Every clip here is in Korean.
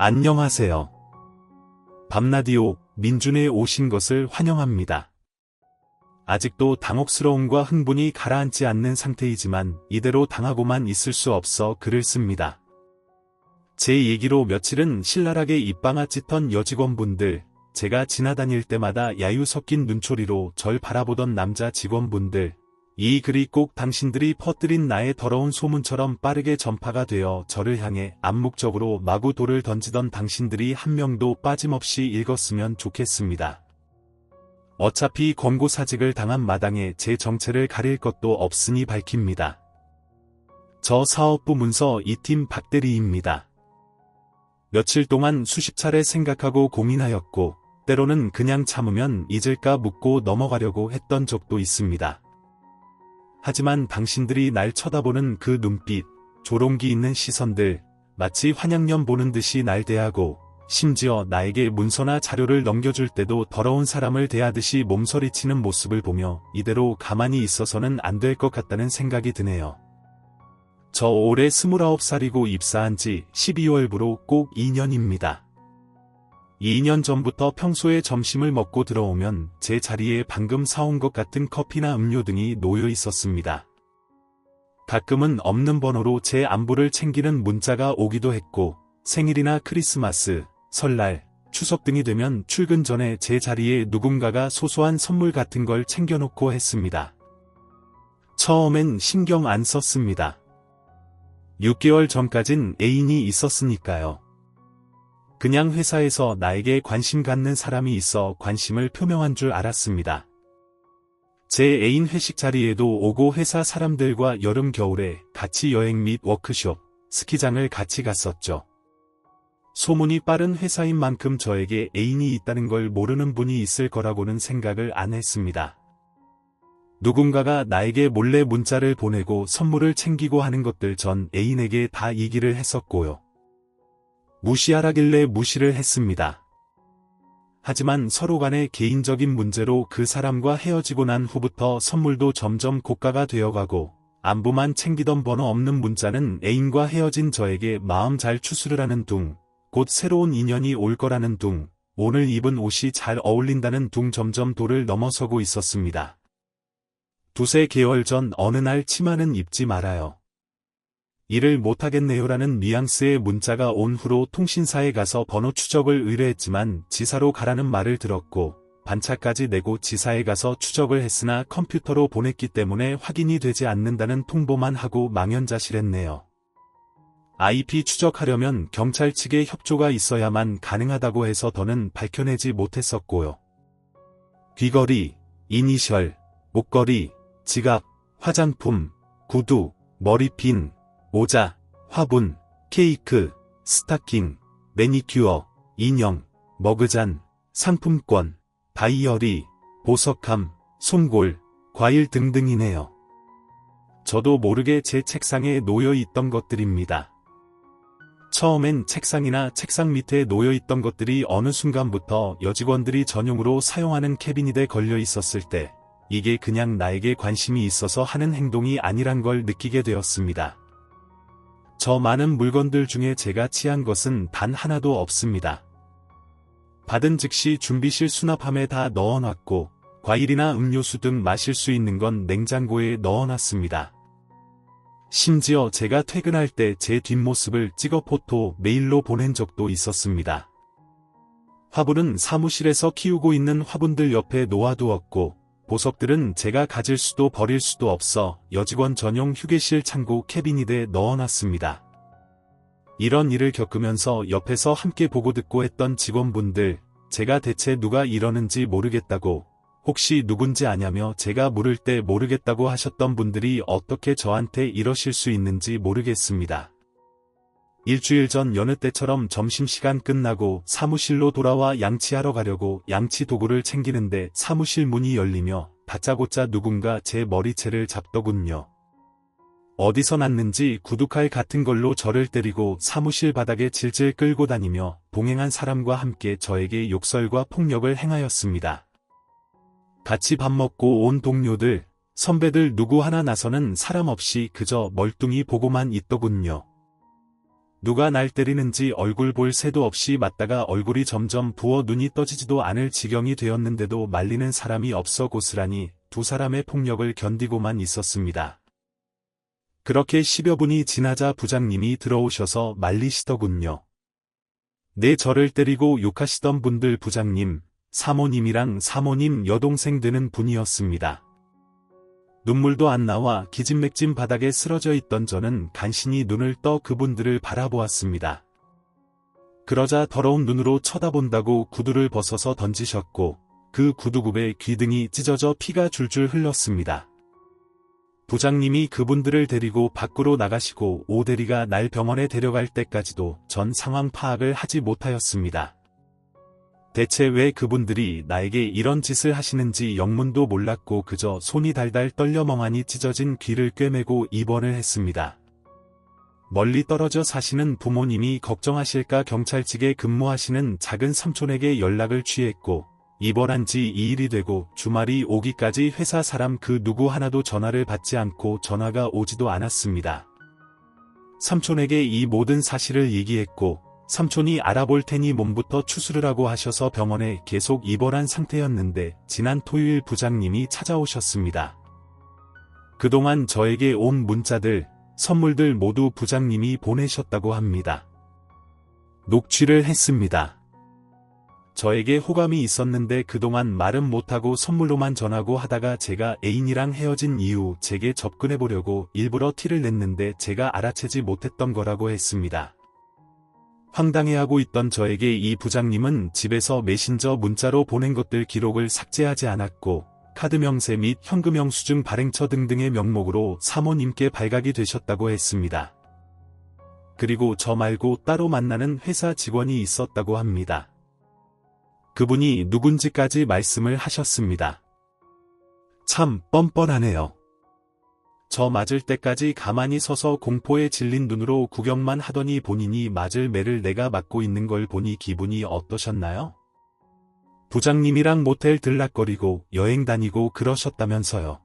안녕하세요. 밤라디오 민준에 오신 것을 환영합니다. 아직도 당혹스러움과 흥분이 가라앉지 않는 상태이지만 이대로 당하고만 있을 수 없어 글을 씁니다. 제 얘기로 며칠은 신랄하게 입방아 찢던 여직원분들, 제가 지나다닐 때마다 야유 섞인 눈초리로 절 바라보던 남자 직원분들, 이 글이 꼭 당신들이 퍼뜨린 나의 더러운 소문처럼 빠르게 전파가 되어 저를 향해 암묵적으로 마구 돌을 던지던 당신들이 한 명도 빠짐없이 읽었으면 좋겠습니다. 어차피 권고사직을 당한 마당에 제 정체를 가릴 것도 없으니 밝힙니다. 저 사업부 문서 2팀 박대리입니다. 며칠 동안 수십 차례 생각하고 고민하였고, 때로는 그냥 참으면 잊을까 묻고 넘어가려고 했던 적도 있습니다. 하지만 당신들이 날 쳐다보는 그 눈빛, 조롱기 있는 시선들, 마치 환양년 보는 듯이 날 대하고, 심지어 나에게 문서나 자료를 넘겨줄 때도 더러운 사람을 대하듯이 몸서리치는 모습을 보며 이대로 가만히 있어서는 안 될 것 같다는 생각이 드네요. 저 올해 29살이고 입사한 지 12월부로 꼭 2년입니다. 2년 전부터 평소에 점심을 먹고 들어오면 제 자리에 방금 사온 것 같은 커피나 음료 등이 놓여 있었습니다. 가끔은 없는 번호로 제 안부를 챙기는 문자가 오기도 했고, 생일이나 크리스마스, 설날, 추석 등이 되면 출근 전에 제 자리에 누군가가 소소한 선물 같은 걸 챙겨놓고 했습니다. 처음엔 신경 안 썼습니다. 6개월 전까진 애인이 있었으니까요. 그냥 회사에서 나에게 관심 갖는 사람이 있어 관심을 표명한 줄 알았습니다. 제 애인 회식 자리에도 오고 회사 사람들과 여름 겨울에 같이 여행 및 워크숍, 스키장을 같이 갔었죠. 소문이 빠른 회사인 만큼 저에게 애인이 있다는 걸 모르는 분이 있을 거라고는 생각을 안 했습니다. 누군가가 나에게 몰래 문자를 보내고 선물을 챙기고 하는 것들 전 애인에게 다 얘기를 했었고요. 무시하라길래 무시를 했습니다. 하지만 서로 간의 개인적인 문제로 그 사람과 헤어지고 난 후부터 선물도 점점 고가가 되어가고, 안부만 챙기던 번호 없는 문자는 애인과 헤어진 저에게 마음 잘 추스르라는 둥, 곧 새로운 인연이 올 거라는 둥, 오늘 입은 옷이 잘 어울린다는 둥 점점 도를 넘어서고 있었습니다. 두세 개월 전 어느 날 치마는 입지 말아요. 일을 못하겠네요라는 뉘앙스의 문자가 온 후로 통신사에 가서 번호 추적을 의뢰했지만 지사로 가라는 말을 들었고, 반차까지 내고 지사에 가서 추적을 했으나 컴퓨터로 보냈기 때문에 확인이 되지 않는다는 통보만 하고 망연자실했네요. IP 추적하려면 경찰 측의 협조가 있어야만 가능하다고 해서 더는 밝혀내지 못했었고요. 귀걸이, 이니셜, 목걸이, 지갑, 화장품, 구두, 머리핀, 모자, 화분, 케이크, 스타킹, 매니큐어, 인형, 머그잔, 상품권, 다이어리, 보석함, 솜골, 과일 등등이네요. 저도 모르게 제 책상에 놓여 있던 것들입니다. 처음엔 책상이나 책상 밑에 놓여 있던 것들이 어느 순간부터 여직원들이 전용으로 사용하는 캐비닛에 걸려 있었을 때, 이게 그냥 나에게 관심이 있어서 하는 행동이 아니란 걸 느끼게 되었습니다. 저 많은 물건들 중에 제가 취한 것은 단 하나도 없습니다. 받은 즉시 준비실 수납함에 다 넣어놨고, 과일이나 음료수 등 마실 수 있는 건 냉장고에 넣어놨습니다. 심지어 제가 퇴근할 때 제 뒷모습을 찍어 포토 메일로 보낸 적도 있었습니다. 화분은 사무실에서 키우고 있는 화분들 옆에 놓아두었고, 보석들은 제가 가질 수도 버릴 수도 없어 여직원 전용 휴게실 창고 캐비닛에 넣어놨습니다. 이런 일을 겪으면서 옆에서 함께 보고 듣고 했던 직원분들, 제가 대체 누가 이러는지 모르겠다고, 혹시 누군지 아냐며 제가 물을 때 모르겠다고 하셨던 분들이 어떻게 저한테 이러실 수 있는지 모르겠습니다. 일주일 전 여느 때처럼 점심시간 끝나고 사무실로 돌아와 양치하러 가려고 양치 도구를 챙기는데 사무실 문이 열리며 다짜고짜 누군가 제 머리채를 잡더군요. 어디서 났는지 구두칼 같은 걸로 저를 때리고 사무실 바닥에 질질 끌고 다니며 동행한 사람과 함께 저에게 욕설과 폭력을 행하였습니다. 같이 밥 먹고 온 동료들, 선배들 누구 하나 나서는 사람 없이 그저 멀뚱히 보고만 있더군요. 누가 날 때리는지 얼굴 볼 새도 없이 맞다가 얼굴이 점점 부어 눈이 떠지지도 않을 지경이 되었는데도 말리는 사람이 없어 고스란히 두 사람의 폭력을 견디고만 있었습니다. 그렇게 10여 분이 지나자 부장님이 들어오셔서 말리시더군요. 네, 저를 때리고 욕하시던 분들 부장님, 사모님이랑 사모님 여동생 되는 분이었습니다. 눈물도 안 나와 기진맥진 바닥에 쓰러져 있던 저는 간신히 눈을 떠 그분들을 바라보았습니다. 그러자 더러운 눈으로 쳐다본다고 구두를 벗어서 던지셨고 그 구두굽에 귀등이 찢어져 피가 줄줄 흘렀습니다. 부장님이 그분들을 데리고 밖으로 나가시고 오대리가 날 병원에 데려갈 때까지도 전 상황 파악을 하지 못하였습니다. 대체 왜 그분들이 나에게 이런 짓을 하시는지 영문도 몰랐고 그저 손이 달달 떨려 멍하니 찢어진 귀를 꿰매고 입원을 했습니다. 멀리 떨어져 사시는 부모님이 걱정하실까 경찰직에 근무하시는 작은 삼촌에게 연락을 취했고 입원한 지 2일이 되고 주말이 오기까지 회사 사람 그 누구 하나도 전화를 받지 않고 전화가 오지도 않았습니다. 삼촌에게 이 모든 사실을 얘기했고 삼촌이 알아볼 테니 몸부터 추스를 하고 하셔서 병원에 계속 입원한 상태였는데 지난 토요일 부장님이 찾아오셨습니다. 그동안 저에게 온 문자들, 선물들 모두 부장님이 보내셨다고 합니다. 녹취를 했습니다. 저에게 호감이 있었는데 그동안 말은 못하고 선물로만 전하고 하다가 제가 애인이랑 헤어진 이후 제게 접근해보려고 일부러 티를 냈는데 제가 알아채지 못했던 거라고 했습니다. 황당해하고 있던 저에게 이 부장님은 집에서 메신저 문자로 보낸 것들 기록을 삭제하지 않았고 카드 명세 및 현금 영수증 발행처 등등의 명목으로 사모님께 발각이 되셨다고 했습니다. 그리고 저 말고 따로 만나는 회사 직원이 있었다고 합니다. 그분이 누군지까지 말씀을 하셨습니다. 참 뻔뻔하네요. 저 맞을 때까지 가만히 서서 공포에 질린 눈으로 구경만 하더니 본인이 맞을 매를 내가 맞고 있는 걸 보니 기분이 어떠셨나요? 부장님이랑 모텔 들락거리고 여행 다니고 그러셨다면서요.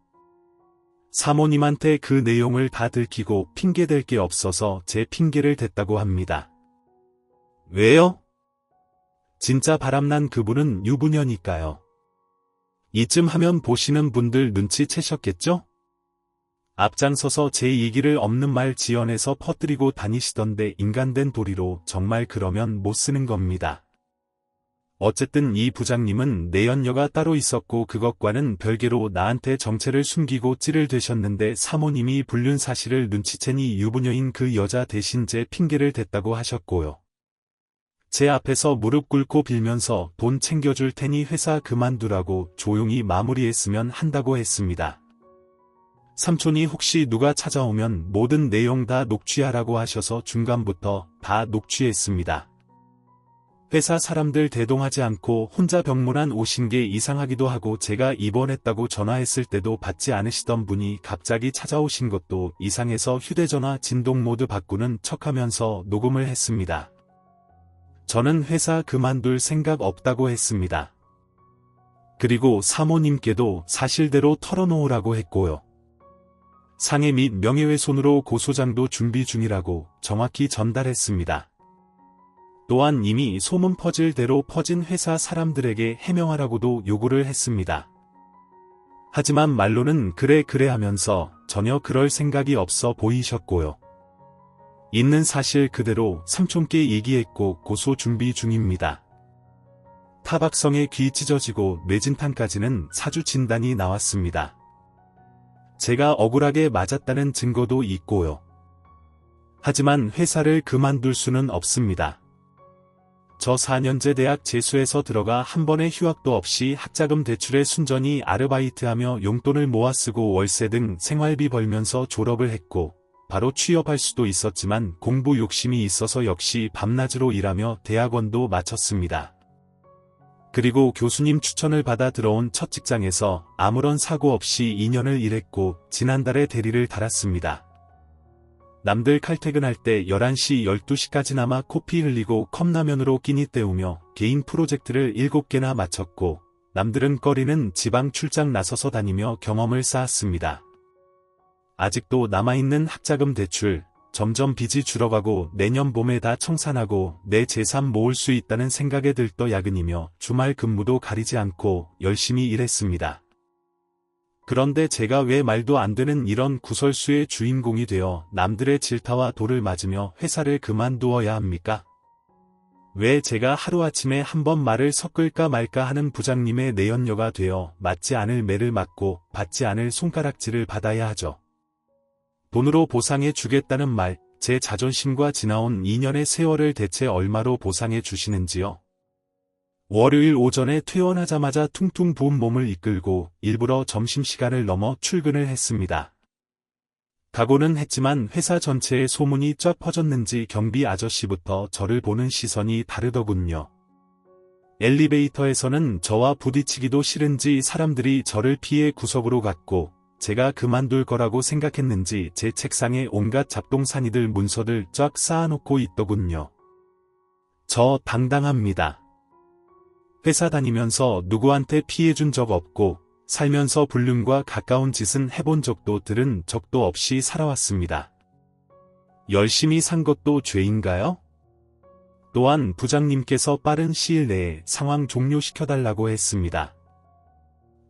사모님한테 그 내용을 다 들키고 핑계댈 게 없어서 제 핑계를 댔다고 합니다. 왜요? 진짜 바람난 그분은 유부녀니까요. 이쯤 하면 보시는 분들 눈치채셨겠죠? 앞장서서 제 얘기를 없는 말 지어내서 퍼뜨리고 다니시던데 인간된 도리로 정말 그러면 못 쓰는 겁니다. 어쨌든 이 부장님은 내연녀가 따로 있었고 그것과는 별개로 나한테 정체를 숨기고 찌를 대셨는데 사모님이 불륜 사실을 눈치채니 유부녀인 그 여자 대신 제 핑계를 댔다고 하셨고요. 제 앞에서 무릎 꿇고 빌면서 돈 챙겨줄 테니 회사 그만두라고 조용히 마무리했으면 한다고 했습니다. 삼촌이 혹시 누가 찾아오면 모든 내용 다 녹취하라고 하셔서 중간부터 다 녹취했습니다. 회사 사람들 대동하지 않고 혼자 병문안 오신 게 이상하기도 하고 제가 입원했다고 전화했을 때도 받지 않으시던 분이 갑자기 찾아오신 것도 이상해서 휴대전화 진동 모드 바꾸는 척하면서 녹음을 했습니다. 저는 회사 그만둘 생각 없다고 했습니다. 그리고 사모님께도 사실대로 털어놓으라고 했고요. 상해 및 명예훼손으로 고소장도 준비 중이라고 정확히 전달했습니다. 또한 이미 소문 퍼질 대로 퍼진 회사 사람들에게 해명하라고도 요구를 했습니다. 하지만 말로는 그래 하면서 전혀 그럴 생각이 없어 보이셨고요. 있는 사실 그대로 삼촌께 얘기했고 고소 준비 중입니다. 타박성에 귀 찢어지고 뇌진탕까지는 사주 진단이 나왔습니다. 제가 억울하게 맞았다는 증거도 있고요. 하지만 회사를 그만둘 수는 없습니다. 저 4년제 대학 재수해서 들어가 한 번의 휴학도 없이 학자금 대출에 순전히 아르바이트하며 용돈을 모아 쓰고 월세 등 생활비 벌면서 졸업을 했고 바로 취업할 수도 있었지만 공부 욕심이 있어서 역시 밤낮으로 일하며 대학원도 마쳤습니다. 그리고 교수님 추천을 받아 들어온 첫 직장에서 아무런 사고 없이 2년을 일했고 지난달에 대리를 달았습니다. 남들 칼퇴근할 때 11시 12시까지나마 코피 흘리고 컵라면으로 끼니 때우며 개인 프로젝트를 7개나 마쳤고 남들은 꺼리는 지방 출장 나서서 다니며 경험을 쌓았습니다. 아직도 남아있는 학자금 대출, 점점 빚이 줄어가고 내년 봄에 다 청산하고 내 재산 모을 수 있다는 생각에 들떠 야근이며 주말 근무도 가리지 않고 열심히 일했습니다. 그런데 제가 왜 말도 안 되는 이런 구설수의 주인공이 되어 남들의 질타와 돌을 맞으며 회사를 그만두어야 합니까? 왜 제가 하루아침에 한번 말을 섞을까 말까 하는 부장님의 내연녀가 되어 맞지 않을 매를 맞고 받지 않을 손가락질을 받아야 하죠. 돈으로 보상해 주겠다는 말, 제 자존심과 지나온 2년의 세월을 대체 얼마로 보상해 주시는지요? 월요일 오전에 퇴원하자마자 퉁퉁 부은 몸을 이끌고 일부러 점심시간을 넘어 출근을 했습니다. 각오는 했지만 회사 전체에 소문이 쫙 퍼졌는지 경비 아저씨부터 저를 보는 시선이 다르더군요. 엘리베이터에서는 저와 부딪히기도 싫은지 사람들이 저를 피해 구석으로 갔고 제가 그만둘 거라고 생각했는지 제 책상에 온갖 잡동사니들 문서들 쫙 쌓아놓고 있더군요. 저 당당합니다. 회사 다니면서 누구한테 피해준 적 없고 살면서 불륜과 가까운 짓은 해본 적도 들은 적도 없이 살아왔습니다. 열심히 산 것도 죄인가요? 또한 부장님께서 빠른 시일 내에 상황 종료시켜달라고 했습니다.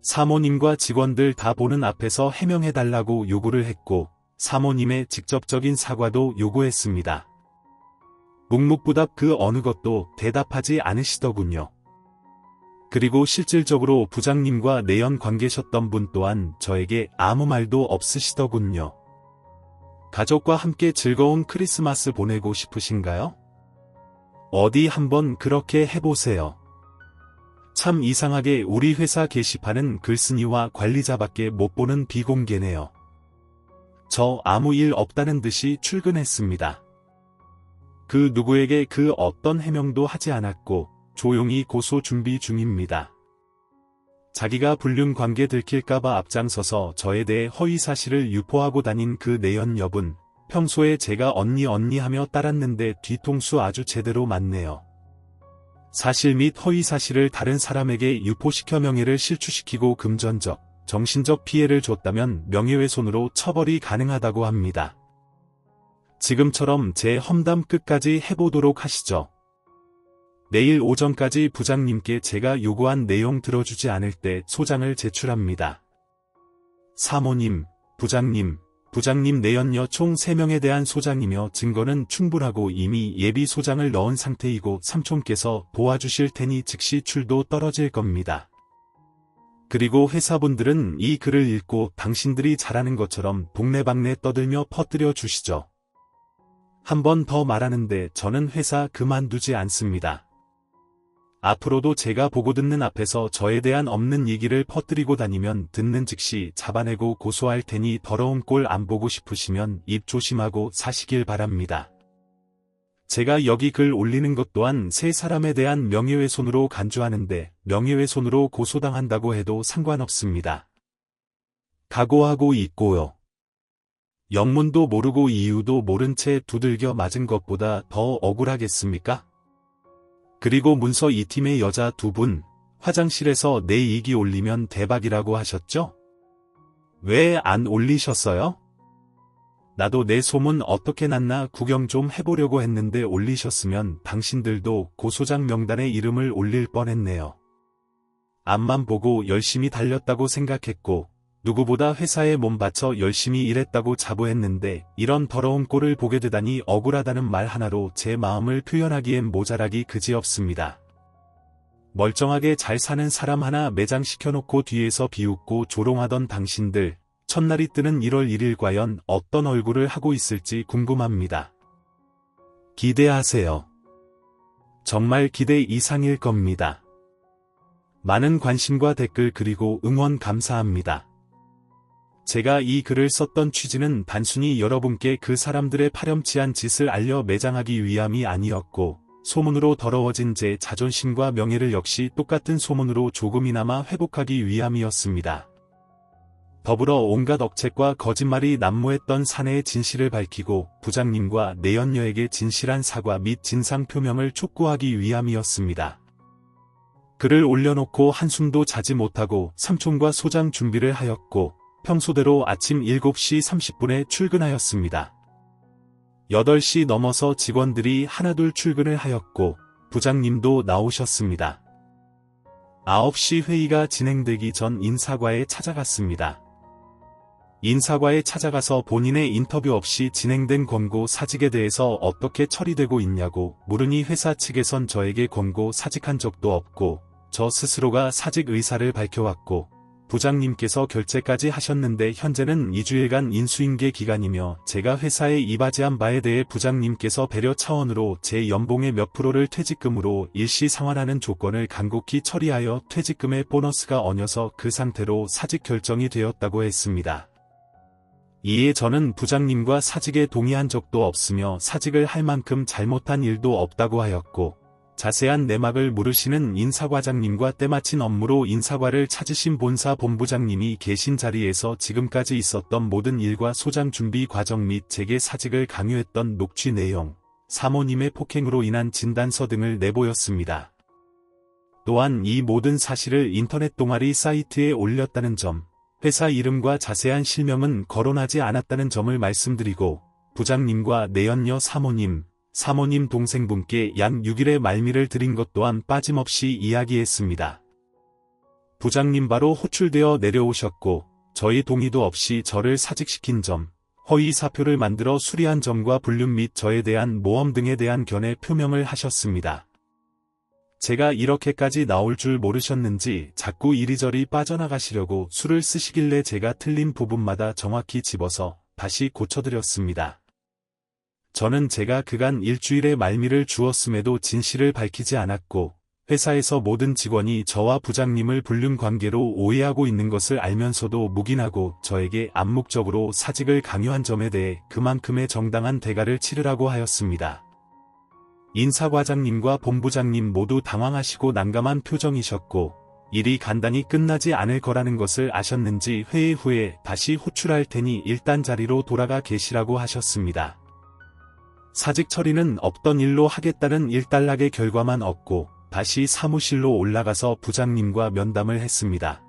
사모님과 직원들 다 보는 앞에서 해명해달라고 요구를 했고 사모님의 직접적인 사과도 요구했습니다. 묵묵부답 그 어느 것도 대답하지 않으시더군요. 그리고 실질적으로 부장님과 내연 관계셨던 분 또한 저에게 아무 말도 없으시더군요. 가족과 함께 즐거운 크리스마스 보내고 싶으신가요? 어디 한번 그렇게 해보세요. 참 이상하게 우리 회사 게시판은 글쓴이와 관리자밖에 못 보는 비공개네요. 저 아무 일 없다는 듯이 출근했습니다. 그 누구에게 그 어떤 해명도 하지 않았고 조용히 고소 준비 중입니다. 자기가 불륜 관계 들킬까봐 앞장서서 저에 대해 허위 사실을 유포하고 다닌 그 내연 여분, 평소에 제가 언니 하며 따랐는데 뒤통수 아주 제대로 맞네요. 사실 및 허위 사실을 다른 사람에게 유포시켜 명예를 실추시키고 금전적, 정신적 피해를 줬다면 명예훼손으로 처벌이 가능하다고 합니다. 지금처럼 제 험담 끝까지 해보도록 하시죠. 내일 오전까지 부장님께 제가 요구한 내용 들어주지 않을 때 소장을 제출합니다. 사모님, 부장님 내연녀 총 3명에 대한 소장이며 증거는 충분하고 이미 예비 소장을 넣은 상태이고 삼촌께서 도와주실 테니 즉시 출도 떨어질 겁니다. 그리고 회사분들은 이 글을 읽고 당신들이 잘하는 것처럼 동네방네 떠들며 퍼뜨려 주시죠. 한 번 더 말하는데 저는 회사 그만두지 않습니다. 앞으로도 제가 보고 듣는 앞에서 저에 대한 없는 얘기를 퍼뜨리고 다니면 듣는 즉시 잡아내고 고소할 테니 더러운 꼴 안 보고 싶으시면 입 조심하고 사시길 바랍니다. 제가 여기 글 올리는 것 또한 세 사람에 대한 명예훼손으로 간주하는데 명예훼손으로 고소당한다고 해도 상관없습니다. 각오하고 있고요. 영문도 모르고 이유도 모른 채 두들겨 맞은 것보다 더 억울하겠습니까? 그리고 문서 2팀의 여자 2분, 화장실에서 내 얘기 올리면 대박이라고 하셨죠? 왜 안 올리셨어요? 나도 내 소문 어떻게 났나 구경 좀 해보려고 했는데 올리셨으면 당신들도 고소장 명단에 이름을 올릴 뻔했네요. 앞만 보고 열심히 달렸다고 생각했고 누구보다 회사에 몸 바쳐 열심히 일했다고 자부했는데 이런 더러운 꼴을 보게 되다니 억울하다는 말 하나로 제 마음을 표현하기엔 모자라기 그지없습니다. 멀쩡하게 잘 사는 사람 하나 매장시켜놓고 뒤에서 비웃고 조롱하던 당신들, 첫날이 뜨는 1월 1일 과연 어떤 얼굴을 하고 있을지 궁금합니다. 기대하세요. 정말 기대 이상일 겁니다. 많은 관심과 댓글 그리고 응원 감사합니다. 제가 이 글을 썼던 취지는 단순히 여러분께 그 사람들의 파렴치한 짓을 알려 매장하기 위함이 아니었고 소문으로 더러워진 제 자존심과 명예를 역시 똑같은 소문으로 조금이나마 회복하기 위함이었습니다. 더불어 온갖 억측과 거짓말이 난무했던 사내의 진실을 밝히고 부장님과 내연녀에게 진실한 사과 및 진상 표명을 촉구하기 위함이었습니다. 글을 올려놓고 한숨도 자지 못하고 삼촌과 소장 준비를 하였고 평소대로 아침 7시 30분에 출근하였습니다. 8시 넘어서 직원들이 하나둘 출근을 하였고 부장님도 나오셨습니다. 9시 회의가 진행되기 전 인사과에 찾아갔습니다. 인사과에 찾아가서 본인의 인터뷰 없이 진행된 권고 사직에 대해서 어떻게 처리되고 있냐고 물으니 회사 측에선 저에게 권고 사직한 적도 없고 저 스스로가 사직 의사를 밝혀왔고 부장님께서 결재까지 하셨는데 현재는 2주일간 인수인계 기간이며 제가 회사에 이바지한 바에 대해 부장님께서 배려 차원으로 제 연봉의 몇 프로를 퇴직금으로 일시 상환하는 조건을 간곡히 처리하여 퇴직금의 보너스가 얹어서 그 상태로 사직 결정이 되었다고 했습니다. 이에 저는 부장님과 사직에 동의한 적도 없으며 사직을 할 만큼 잘못한 일도 없다고 하였고 자세한 내막을 물으시는 인사과장님과 때마침 업무로 인사과를 찾으신 본사 본부장님이 계신 자리에서 지금까지 있었던 모든 일과 소장 준비 과정 및 제게 사직을 강요했던 녹취 내용, 사모님의 폭행으로 인한 진단서 등을 내보였습니다. 또한 이 모든 사실을 인터넷 동아리 사이트에 올렸다는 점, 회사 이름과 자세한 실명은 거론하지 않았다는 점을 말씀드리고 부장님과 내연녀 사모님 동생분께 약 6일의 말미를 드린 것 또한 빠짐없이 이야기했습니다. 부장님 바로 호출되어 내려오셨고 저희 동의도 없이 저를 사직시킨 점, 허위 사표를 만들어 수리한 점과 불륜 및 저에 대한 모험 등에 대한 견해 표명을 하셨습니다. 제가 이렇게까지 나올 줄 모르셨는지 자꾸 이리저리 빠져나가시려고 수를 쓰시길래 제가 틀린 부분마다 정확히 집어서 다시 고쳐드렸습니다. 저는 제가 그간 일주일의 말미를 주었음에도 진실을 밝히지 않았고 회사에서 모든 직원이 저와 부장님을 불륜 관계로 오해하고 있는 것을 알면서도 묵인하고 저에게 암묵적으로 사직을 강요한 점에 대해 그만큼의 정당한 대가를 치르라고 하였습니다. 인사과장님과 본부장님 모두 당황하시고 난감한 표정이셨고 일이 간단히 끝나지 않을 거라는 것을 아셨는지 회의 후에 다시 호출할 테니 일단 자리로 돌아가 계시라고 하셨습니다. 사직 처리는 없던 일로 하겠다는 일단락의 결과만 얻고 다시 사무실로 올라가서 부장님과 면담을 했습니다.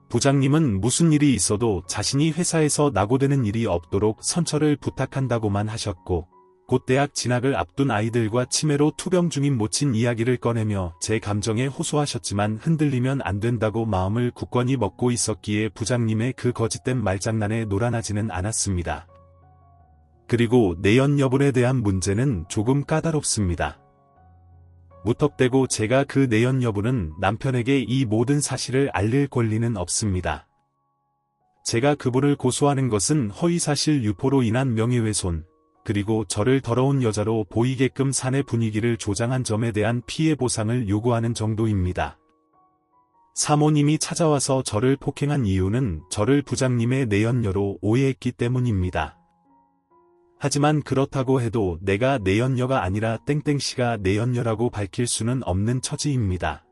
부장님은 무슨 일이 있어도 자신이 회사에서 낙오되는 일이 없도록 선처를 부탁한다고만 하셨고 곧 대학 진학을 앞둔 아이들과 치매로 투병 중인 모친 이야기를 꺼내며 제 감정에 호소하셨지만 흔들리면 안 된다고 마음을 굳건히 먹고 있었기에 부장님의 그 거짓된 말장난에 놀아나지는 않았습니다. 그리고 내연 여분에 대한 문제는 조금 까다롭습니다. 무턱대고 제가 그 내연 여분은 남편에게 이 모든 사실을 알릴 권리는 없습니다. 제가 그분을 고소하는 것은 허위사실 유포로 인한 명예훼손, 그리고 저를 더러운 여자로 보이게끔 사내 분위기를 조장한 점에 대한 피해 보상을 요구하는 정도입니다. 사모님이 찾아와서 저를 폭행한 이유는 저를 부장님의 내연녀로 오해했기 때문입니다. 하지만 그렇다고 해도 내가 내연녀가 아니라 땡땡씨가 내연녀라고 밝힐 수는 없는 처지입니다.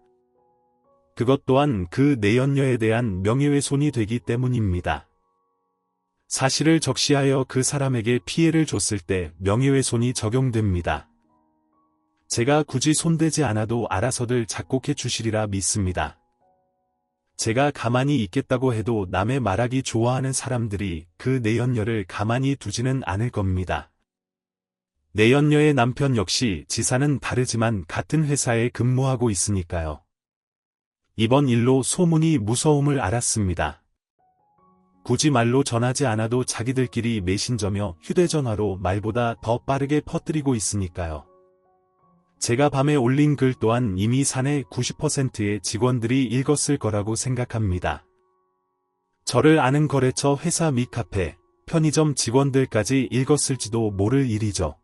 그것 또한 그 내연녀에 대한 명예훼손이 되기 때문입니다. 사실을 적시하여 그 사람에게 피해를 줬을 때 명예훼손이 적용됩니다. 제가 굳이 손대지 않아도 알아서들 작곡해 주시리라 믿습니다. 제가 가만히 있겠다고 해도 남의 말하기 좋아하는 사람들이 그 내연녀를 가만히 두지는 않을 겁니다. 내연녀의 남편 역시 지사는 다르지만 같은 회사에 근무하고 있으니까요. 이번 일로 소문이 무서움을 알았습니다. 굳이 말로 전하지 않아도 자기들끼리 메신저며 휴대전화로 말보다 더 빠르게 퍼뜨리고 있으니까요. 제가 밤에 올린 글 또한 이미 사내 90%의 직원들이 읽었을 거라고 생각합니다. 저를 아는 거래처 회사 및 카페, 편의점 직원들까지 읽었을지도 모를 일이죠.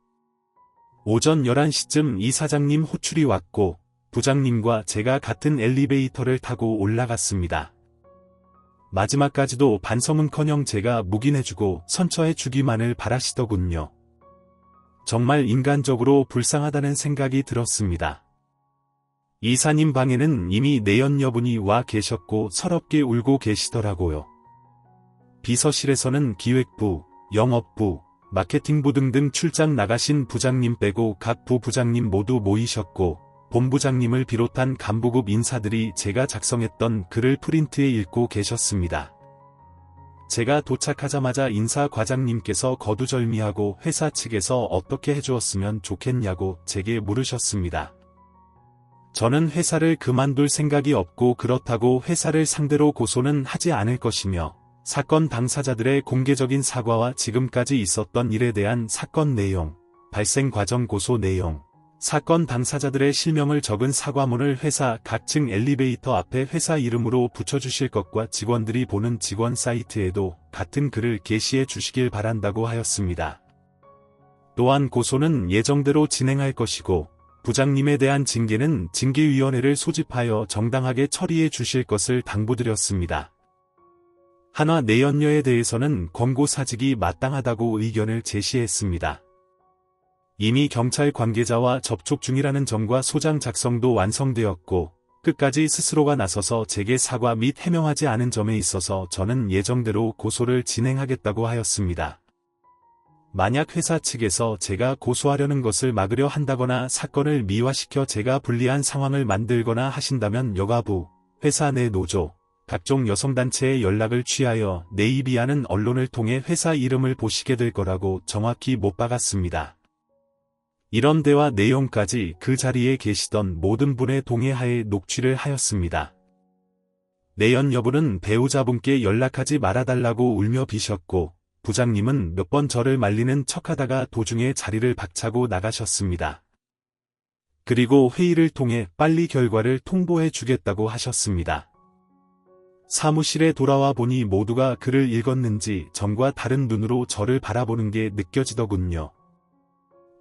오전 11시쯤 이 사장님 호출이 왔고 부장님과 제가 같은 엘리베이터를 타고 올라갔습니다. 마지막까지도 반성은커녕 제가 묵인해주고 선처해주기만을 바라시더군요. 정말 인간적으로 불쌍하다는 생각이 들었습니다. 이사님 방에는 이미 내연녀분이 와 계셨고 서럽게 울고 계시더라고요. 비서실에서는 기획부, 영업부, 마케팅부 등등 출장 나가신 부장님 빼고 각 부부장님 모두 모이셨고 본부장님을 비롯한 간부급 인사들이 제가 작성했던 글을 프린트해 읽고 계셨습니다. 제가 도착하자마자 인사 과장님께서 거두절미하고 회사 측에서 어떻게 해주었으면 좋겠냐고 제게 물으셨습니다. 저는 회사를 그만둘 생각이 없고 그렇다고 회사를 상대로 고소는 하지 않을 것이며 사건 당사자들의 공개적인 사과와 지금까지 있었던 일에 대한 사건 내용, 발생 과정 고소 내용, 사건 당사자들의 실명을 적은 사과문을 회사 각 층 엘리베이터 앞에 회사 이름으로 붙여주실 것과 직원들이 보는 직원 사이트에도 같은 글을 게시해 주시길 바란다고 하였습니다. 또한 고소는 예정대로 진행할 것이고 부장님에 대한 징계는 징계위원회를 소집하여 정당하게 처리해 주실 것을 당부드렸습니다. 한화 내연녀에 대해서는 권고사직이 마땅하다고 의견을 제시했습니다. 이미 경찰 관계자와 접촉 중이라는 점과 소장 작성도 완성되었고 끝까지 스스로가 나서서 제게 사과 및 해명하지 않은 점에 있어서 저는 예정대로 고소를 진행하겠다고 하였습니다. 만약 회사 측에서 제가 고소하려는 것을 막으려 한다거나 사건을 미화시켜 제가 불리한 상황을 만들거나 하신다면 여가부, 회사 내 노조, 각종 여성단체에 연락을 취하여 네이비하는 언론을 통해 회사 이름을 보시게 될 거라고 정확히 못 박았습니다. 이런 대화 내용까지 그 자리에 계시던 모든 분의 동의하에 녹취를 하였습니다. 내연 여부는 배우자분께 연락하지 말아달라고 울며 비셨고 부장님은 몇 번 저를 말리는 척하다가 도중에 자리를 박차고 나가셨습니다. 그리고 회의를 통해 빨리 결과를 통보해 주겠다고 하셨습니다. 사무실에 돌아와 보니 모두가 글을 읽었는지 전과 다른 눈으로 저를 바라보는 게 느껴지더군요.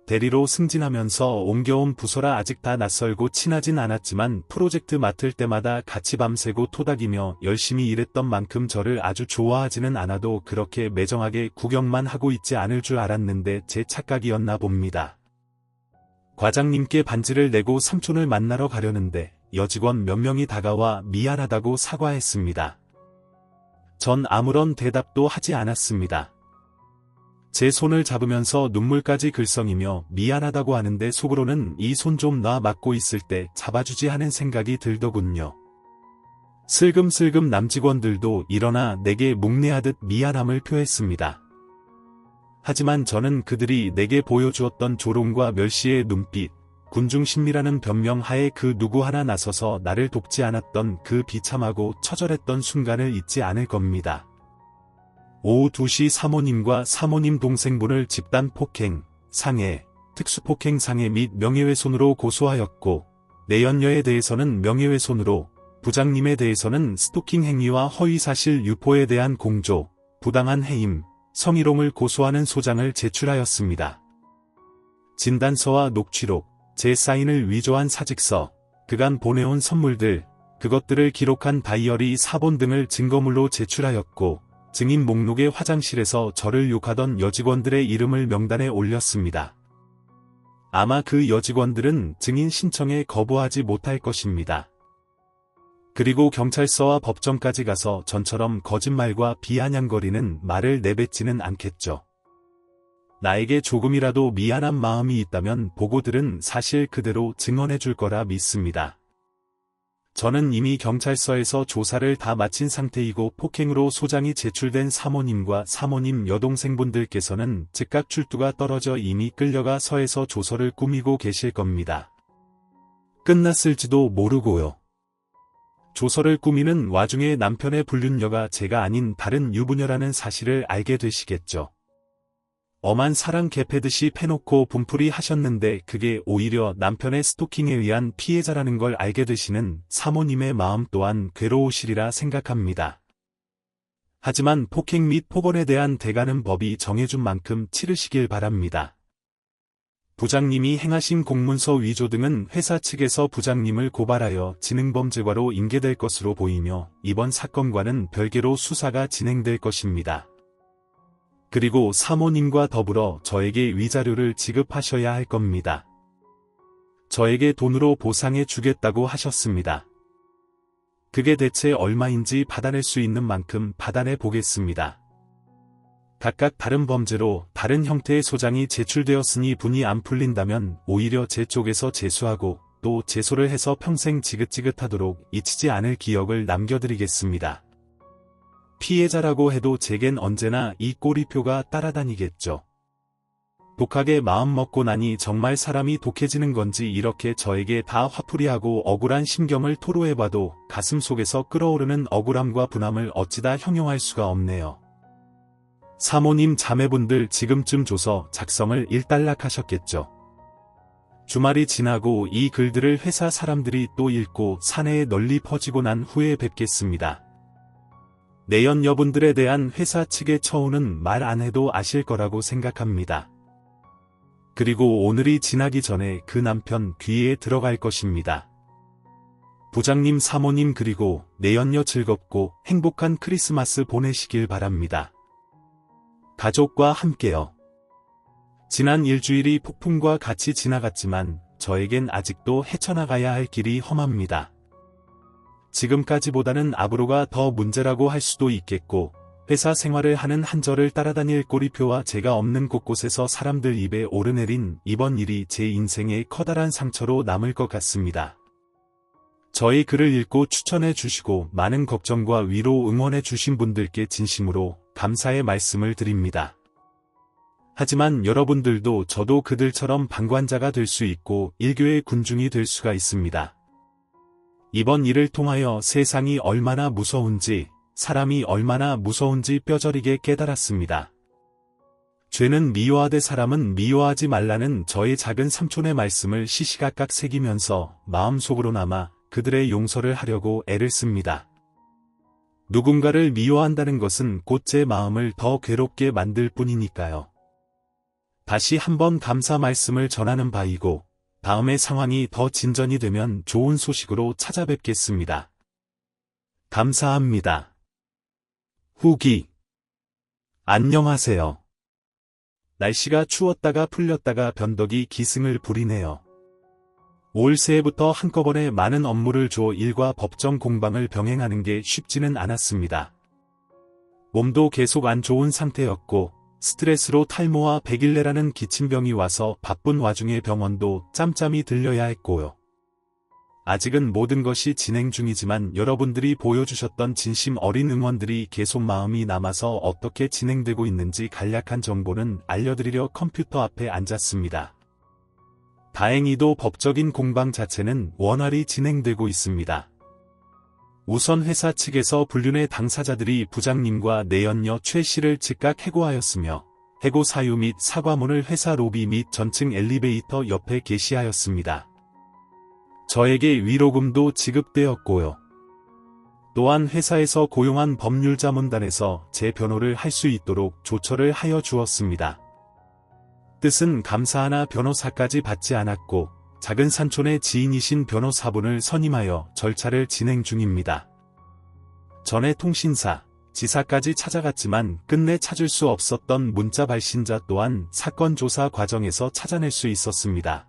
대리로 승진하면서 옮겨온 부서라 아직 다 낯설고 친하진 않았지만 프로젝트 맡을 때마다 같이 밤새고 토닥이며 열심히 일했던 만큼 저를 아주 좋아하지는 않아도 그렇게 매정하게 구경만 하고 있지 않을 줄 알았는데 제 착각이었나 봅니다. 과장님께 반지를 내고 삼촌을 만나러 가려는데 여직원 몇 명이 다가와 미안하다고 사과했습니다. 전 아무런 대답도 하지 않았습니다. 제 손을 잡으면서 눈물까지 글썽이며 미안하다고 하는데 속으로는 이 손 좀 놔 맡고 있을 때 잡아주지 하는 생각이 들더군요. 슬금슬금 남직원들도 일어나 내게 묵내하듯 미안함을 표했습니다. 하지만 저는 그들이 내게 보여주었던 조롱과 멸시의 눈빛, 군중심리라는 변명 하에 그 누구 하나 나서서 나를 돕지 않았던 그 비참하고 처절했던 순간을 잊지 않을 겁니다. 오후 2시 사모님과 사모님 동생분을 집단 폭행, 상해, 특수폭행 상해 및 명예훼손으로 고소하였고 내연녀에 대해서는 명예훼손으로, 부장님에 대해서는 스토킹 행위와 허위사실 유포에 대한 공조, 부당한 해임, 성희롱을 고소하는 소장을 제출하였습니다. 진단서와 녹취록, 제 사인을 위조한 사직서, 그간 보내온 선물들, 그것들을 기록한 다이어리 사본 등을 증거물로 제출하였고 증인 목록에 화장실에서 저를 욕하던 여직원들의 이름을 명단에 올렸습니다. 아마 그 여직원들은 증인 신청에 거부하지 못할 것입니다. 그리고 경찰서와 법정까지 가서 전처럼 거짓말과 비아냥거리는 말을 내뱉지는 않겠죠. 나에게 조금이라도 미안한 마음이 있다면 보고들은 사실 그대로 증언해 줄 거라 믿습니다. 저는 이미 경찰서에서 조사를 다 마친 상태이고 폭행으로 소장이 제출된 사모님과 사모님 여동생분들께서는 즉각 출두가 떨어져 이미 끌려가 서에서 조서를 꾸미고 계실 겁니다. 끝났을지도 모르고요. 조서를 꾸미는 와중에 남편의 불륜녀가 제가 아닌 다른 유부녀라는 사실을 알게 되시겠죠. 엄한 사랑 개패듯이 패놓고 분풀이 하셨는데 그게 오히려 남편의 스토킹에 의한 피해자라는 걸 알게 되시는 사모님의 마음 또한 괴로우시리라 생각합니다. 하지만 폭행 및 폭언에 대한 대가는 법이 정해준 만큼 치르시길 바랍니다. 부장님이 행하신 공문서 위조 등은 회사 측에서 부장님을 고발하여 지능범죄과로 인계될 것으로 보이며 이번 사건과는 별개로 수사가 진행될 것입니다. 그리고 사모님과 더불어 저에게 위자료를 지급하셔야 할 겁니다. 저에게 돈으로 보상해 주겠다고 하셨습니다. 그게 대체 얼마인지 받아낼 수 있는 만큼 받아내 보겠습니다. 각각 다른 범죄로 다른 형태의 소장이 제출되었으니 분이 안 풀린다면 오히려 제 쪽에서 제수하고 또 제소를 해서 평생 지긋지긋하도록 잊히지 않을 기억을 남겨드리겠습니다. 피해자라고 해도 제겐 언제나 이 꼬리표가 따라다니겠죠. 독하게 마음먹고 나니 정말 사람이 독해지는 건지 이렇게 저에게 다 화풀이하고 억울한 심경을 토로해봐도 가슴속에서 끓어오르는 억울함과 분함을 어찌다 형용할 수가 없네요. 사모님 자매분들 지금쯤 줘서 작성을 일단락하셨겠죠. 주말이 지나고 이 글들을 회사 사람들이 또 읽고 사내에 널리 퍼지고 난 후에 뵙겠습니다. 내연 여분들에 대한 회사 측의 처우는 말 안 해도 아실 거라고 생각합니다. 그리고 오늘이 지나기 전에 그 남편 귀에 들어갈 것입니다. 부장님, 사모님 그리고 내연녀 즐겁고 행복한 크리스마스 보내시길 바랍니다. 가족과 함께요. 지난 일주일이 폭풍과 같이 지나갔지만 저에겐 아직도 헤쳐나가야 할 길이 험합니다. 지금까지보다는 앞으로가 더 문제라고 할 수도 있겠고 회사 생활을 하는 한절을 따라다닐 꼬리표와 제가 없는 곳곳에서 사람들 입에 오르내린 이번 일이 제 인생의 커다란 상처로 남을 것 같습니다. 저희 글을 읽고 추천해 주시고 많은 걱정과 위로 응원해 주신 분들께 진심으로 감사의 말씀을 드립니다. 하지만 여러분들도 저도 그들처럼 방관자가 될 수 있고 일교의 군중이 될 수가 있습니다. 이번 일을 통하여 세상이 얼마나 무서운지, 사람이 얼마나 무서운지 뼈저리게 깨달았습니다. 죄는 미워하되 사람은 미워하지 말라는 저의 작은 삼촌의 말씀을 시시각각 새기면서 마음속으로나마 그들의 용서를 하려고 애를 씁니다. 누군가를 미워한다는 것은 곧 제 마음을 더 괴롭게 만들 뿐이니까요. 다시 한번 감사 말씀을 전하는 바이고 다음에 상황이 더 진전이 되면 좋은 소식으로 찾아뵙겠습니다. 감사합니다. 후기. 안녕하세요. 날씨가 추웠다가 풀렸다가 변덕이 기승을 부리네요. 올 새해부터 한꺼번에 많은 업무를 줘 일과 법정 공방을 병행하는 게 쉽지는 않았습니다. 몸도 계속 안 좋은 상태였고 스트레스로 탈모와 백일내라는 기침병이 와서 바쁜 와중에 병원도 짬짬이 들려야 했고요. 아직은 모든 것이 진행 중이지만 여러분들이 보여주셨던 진심 어린 응원들이 계속 마음이 남아서 어떻게 진행되고 있는지 간략한 정보는 알려드리려 컴퓨터 앞에 앉았습니다. 다행히도 법적인 공방 자체는 원활히 진행되고 있습니다. 우선 회사 측에서 불륜의 당사자들이 부장님과 내연녀 최 씨를 즉각 해고하였으며 해고 사유 및 사과문을 회사 로비 및 전층 엘리베이터 옆에 게시하였습니다. 저에게 위로금도 지급되었고요. 또한 회사에서 고용한 법률자문단에서 제 변호를 할 수 있도록 조처를 하여 주었습니다. 뜻은 감사하나 변호사까지 받지 않았고 작은 산촌의 지인이신 변호사분을 선임하여 절차를 진행 중입니다. 전에 통신사, 지사까지 찾아갔지만 끝내 찾을 수 없었던 문자 발신자 또한 사건 조사 과정에서 찾아낼 수 있었습니다.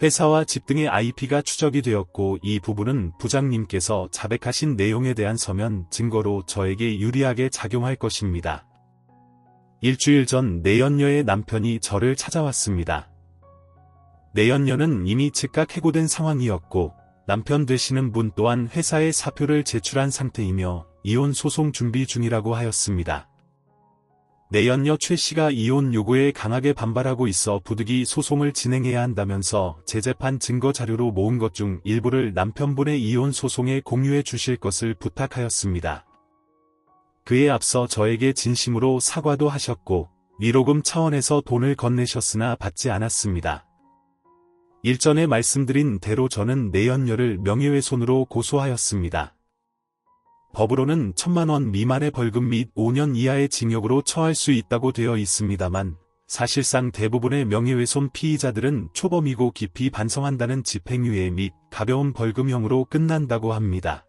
회사와 집 등의 IP가 추적이 되었고 이 부분은 부장님께서 자백하신 내용에 대한 서면 증거로 저에게 유리하게 작용할 것입니다. 일주일 전 내연녀의 남편이 저를 찾아왔습니다. 내연녀는 이미 즉각 해고된 상황이었고 남편 되시는 분 또한 회사에 사표를 제출한 상태이며 이혼 소송 준비 중이라고 하였습니다. 내연녀 최 씨가 이혼 요구에 강하게 반발하고 있어 부득이 소송을 진행해야 한다면서 재재판 증거 자료로 모은 것 중 일부를 남편분의 이혼 소송에 공유해 주실 것을 부탁하였습니다. 그에 앞서 저에게 진심으로 사과도 하셨고 위로금 차원에서 돈을 건네셨으나 받지 않았습니다. 일전에 말씀드린 대로 저는 내연녀를 명예훼손으로 고소하였습니다. 법으로는 1,000만 원 미만의 벌금 및 5년 이하의 징역으로 처할 수 있다고 되어 있습니다만 사실상 대부분의 명예훼손 피의자들은 초범이고 깊이 반성한다는 집행유예 및 가벼운 벌금형으로 끝난다고 합니다.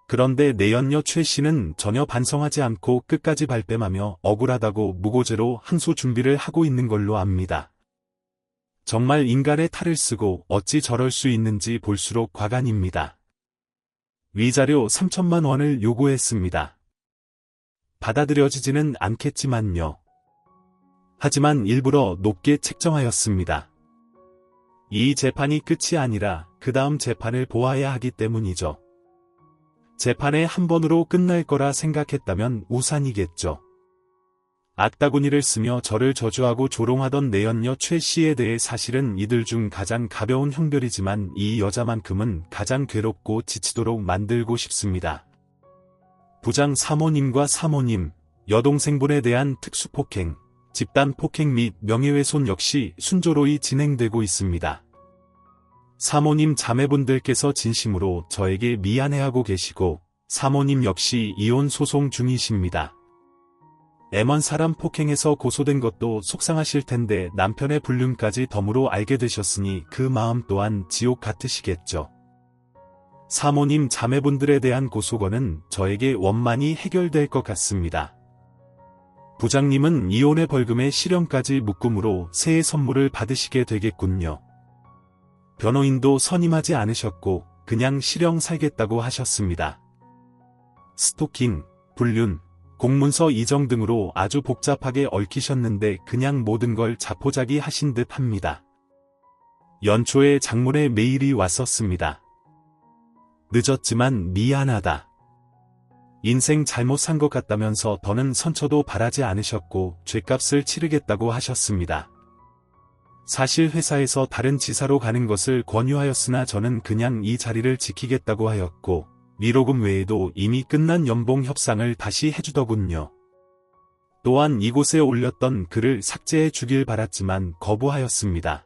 그런데 내연녀 최 씨는 전혀 반성하지 않고 끝까지 발뺌하며 억울하다고 무고죄로 항소 준비를 하고 있는 걸로 압니다. 정말 인간의 탈을 쓰고 어찌 저럴 수 있는지 볼수록 과간입니다. 위자료 3,000만 원을 요구했습니다. 받아들여지지는 않겠지만요. 하지만 일부러 높게 책정하였습니다. 이 재판이 끝이 아니라 그 다음 재판을 보아야 하기 때문이죠. 재판에 한 번으로 끝날 거라 생각했다면 우산이겠죠. 악다구니를 쓰며 저를 저주하고 조롱하던 내연녀 최 씨에 대해 사실은 이들 중 가장 가벼운 형별이지만 이 여자만큼은 가장 괴롭고 지치도록 만들고 싶습니다. 부장 사모님과 사모님, 여동생분에 대한 특수폭행, 집단폭행 및 명예훼손 역시 순조로이 진행되고 있습니다. 사모님 자매분들께서 진심으로 저에게 미안해하고 계시고 사모님 역시 이혼 소송 중이십니다. M1 사람 폭행에서 고소된 것도 속상하실 텐데 남편의 불륜까지 덤으로 알게 되셨으니 그 마음 또한 지옥 같으시겠죠. 사모님 자매분들에 대한 고소건은 저에게 원만히 해결될 것 같습니다. 부장님은 이혼의 벌금에 실형까지 묶음으로 새해 선물을 받으시게 되겠군요. 변호인도 선임하지 않으셨고 그냥 실형 살겠다고 하셨습니다. 스토킹, 불륜, 공문서 이정 등으로 아주 복잡하게 얽히셨는데 그냥 모든 걸 자포자기 하신 듯 합니다. 연초에 장문에 메일이 왔었습니다. 늦었지만 미안하다. 인생 잘못 산 것 같다면서 더는 선처도 바라지 않으셨고 죗값을 치르겠다고 하셨습니다. 사실 회사에서 다른 지사로 가는 것을 권유하였으나 저는 그냥 이 자리를 지키겠다고 하였고 위로금 외에도 이미 끝난 연봉 협상을 다시 해주더군요. 또한 이곳에 올렸던 글을 삭제해 주길 바랐지만 거부하였습니다.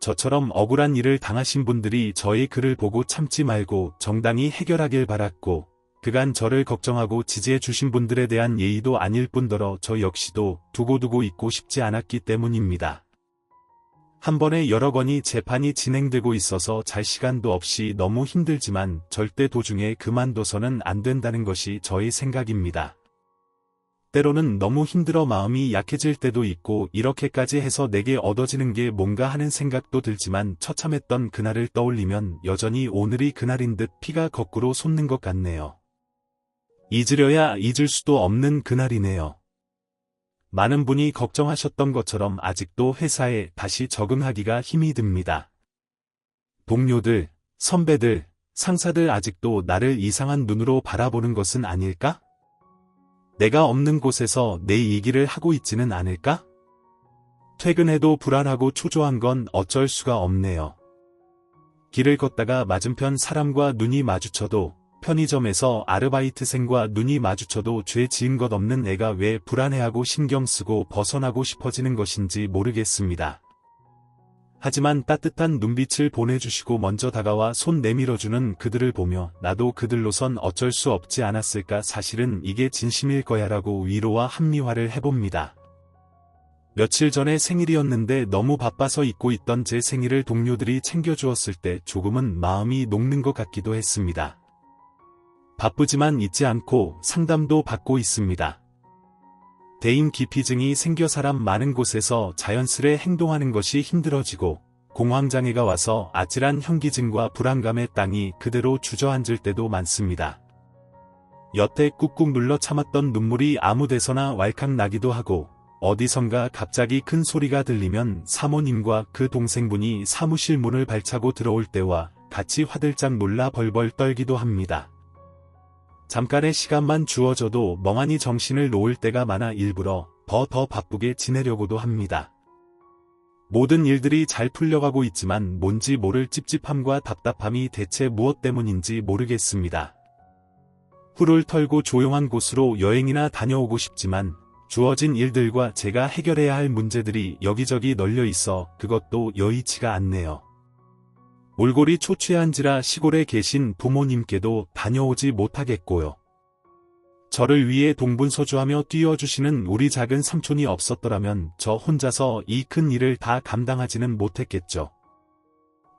저처럼 억울한 일을 당하신 분들이 저의 글을 보고 참지 말고 정당히 해결하길 바랐고 그간 저를 걱정하고 지지해 주신 분들에 대한 예의도 아닐 뿐더러 저 역시도 두고두고 있고 싶지 않았기 때문입니다. 한 번에 여러 건이 재판이 진행되고 있어서 잘 시간도 없이 너무 힘들지만 절대 도중에 그만둬서는 안 된다는 것이 저의 생각입니다. 때로는 너무 힘들어 마음이 약해질 때도 있고 이렇게까지 해서 내게 얻어지는 게 뭔가 하는 생각도 들지만 처참했던 그날을 떠올리면 여전히 오늘이 그날인 듯 피가 거꾸로 솟는 것 같네요. 잊으려야 잊을 수도 없는 그날이네요. 많은 분이 걱정하셨던 것처럼 아직도 회사에 다시 적응하기가 힘이 듭니다. 동료들, 선배들, 상사들 아직도 나를 이상한 눈으로 바라보는 것은 아닐까? 내가 없는 곳에서 내 얘기를 하고 있지는 않을까? 퇴근해도 불안하고 초조한 건 어쩔 수가 없네요. 길을 걷다가 맞은편 사람과 눈이 마주쳐도 편의점에서 아르바이트생과 눈이 마주쳐도 죄 지은 것 없는 애가 왜 불안해하고 신경쓰고 벗어나고 싶어지는 것인지 모르겠습니다. 하지만 따뜻한 눈빛을 보내주시고 먼저 다가와 손 내밀어주는 그들을 보며 나도 그들로선 어쩔 수 없지 않았을까 사실은 이게 진심일 거야라고 위로와 합리화를 해봅니다. 며칠 전에 생일이었는데 너무 바빠서 잊고 있던 제 생일을 동료들이 챙겨주었을 때 조금은 마음이 녹는 것 같기도 했습니다. 바쁘지만 잊지 않고 상담도 받고 있습니다. 대인 기피증이 생겨 사람 많은 곳에서 자연스레 행동하는 것이 힘들어지고 공황장애가 와서 아찔한 현기증과 불안감의 땅이 그대로 주저앉을 때도 많습니다. 여태 꾹꾹 눌러 참았던 눈물이 아무 데서나 왈칵 나기도 하고 어디선가 갑자기 큰 소리가 들리면 사모님과 그 동생분이 사무실 문을 발차고 들어올 때와 같이 화들짝 놀라 벌벌 떨기도 합니다. 잠깐의 시간만 주어져도 멍하니 정신을 놓을 때가 많아 일부러 더 바쁘게 지내려고도 합니다. 모든 일들이 잘 풀려가고 있지만 뭔지 모를 찝찝함과 답답함이 대체 무엇 때문인지 모르겠습니다. 훌을 털고 조용한 곳으로 여행이나 다녀오고 싶지만 주어진 일들과 제가 해결해야 할 문제들이 여기저기 널려 있어 그것도 여의치가 않네요. 몰골이 초췌한지라 시골에 계신 부모님께도 다녀오지 못하겠고요. 저를 위해 동분서주하며 뛰어주시는 우리 작은 삼촌이 없었더라면 저 혼자서 이 큰 일을 다 감당하지는 못했겠죠.